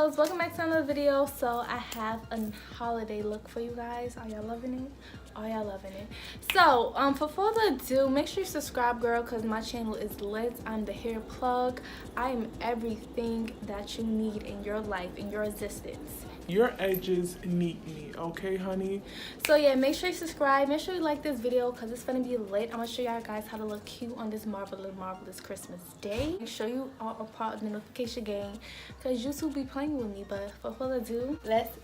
loves, welcome back to another video. So I have a holiday look for you guys. Are y'all loving it? Are y'all loving it? So for further ado, make sure you subscribe, girl, because my channel is lit. I'm the hair plug. I am everything that you need in your life, in your existence. Your edges need me, okay, honey? So yeah, make sure you subscribe. Make sure you like this video because it's gonna be lit. I'm gonna show y'all guys how to look cute on this marvelous Christmas day. Make sure you are a part of the notification gang because YouTube be playing with me. But for further ado, let's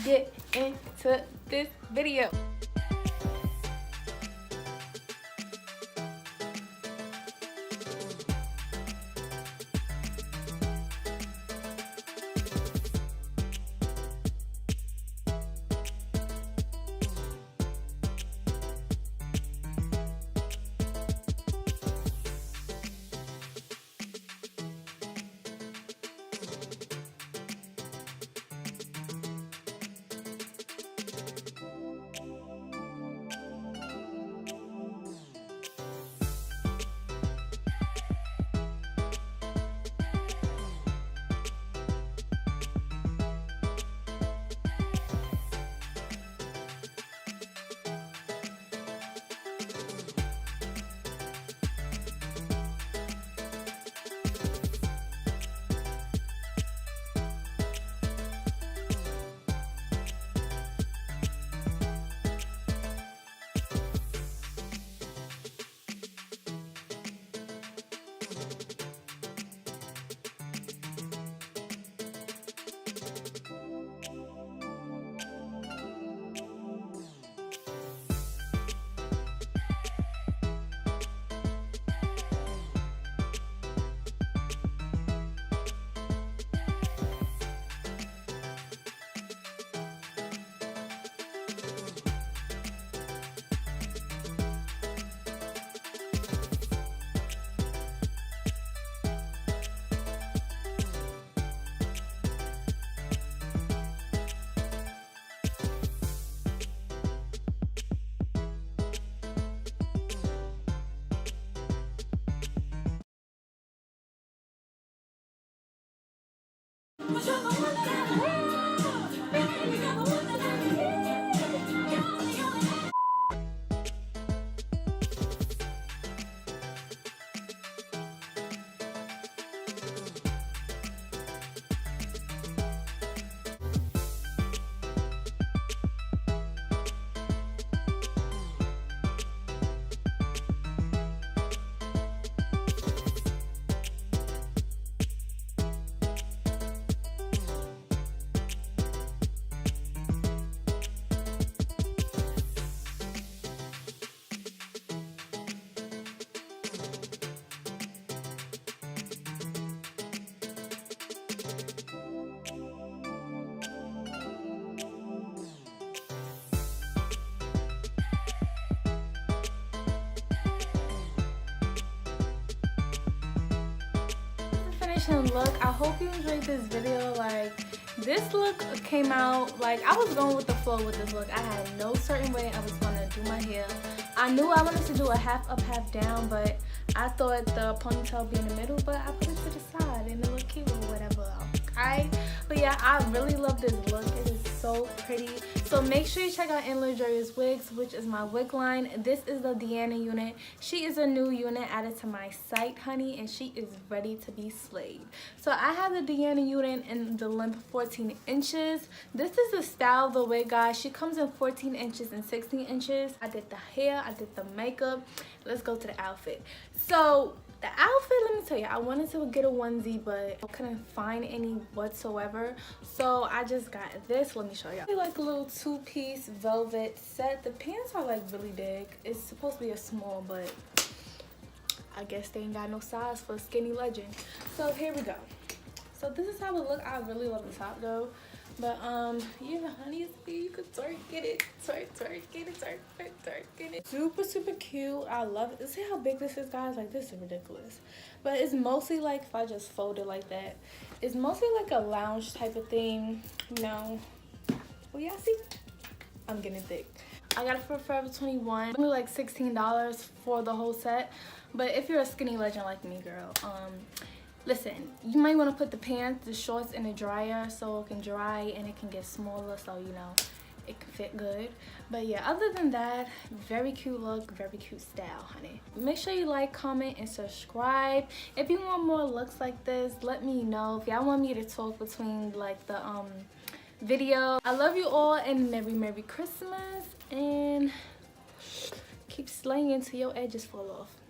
get into this video. Look, I hope you enjoyed this video. Like, this look came out, like, I was going with the flow with this look. I had no certain way I was gonna do my hair. I knew I wanted to do a half up, half down, but I thought the ponytail would be in the middle, but I put it to the side and it looked cute or whatever. Okay, but yeah, I really love this look. It is so pretty. So make sure you check out AnnaLuxuriousWigs, which is my wig line. This is the Deanna unit. She is a new unit added to my site, honey, and she is ready to be slayed. So I have the Deanna unit in the length 14 inches. This is the style of the wig, guys. She comes in 14 inches and 16 inches. I did the hair, I did the makeup. Let's go to the outfit. So the outfit, let me tell you, I wanted to get a onesie, but I couldn't find any whatsoever. So I just got this. Let me show you. I like a little two-piece velvet set. The pants are like really big. It's supposed to be a small, but I guess they ain't got no size for a skinny legend. So here we go. So this is how it look. I really love the top though. But yeah, honey, you could twerk, get it, twerk, get it, twerk, get it. Super cute. I love it. See how big this is, guys? Like, this is ridiculous. But it's mostly like, if I just fold it like that, it's mostly like a lounge type of thing, you know. Well, y'all see, I'm getting thick. I got it for Forever 21. Only like $16 for the whole set. But if you're a skinny legend like me, girl, Listen, you might want to put the pants, the shorts in the dryer so it can dry and it can get smaller, so you know it can fit good. But yeah, other than that, very cute look, very cute style, honey. Make sure you like, comment, and subscribe. If you want more looks like this, let me know. If y'all want me to talk between like the video. I love you all, and Merry Christmas, and keep slaying until your edges fall off.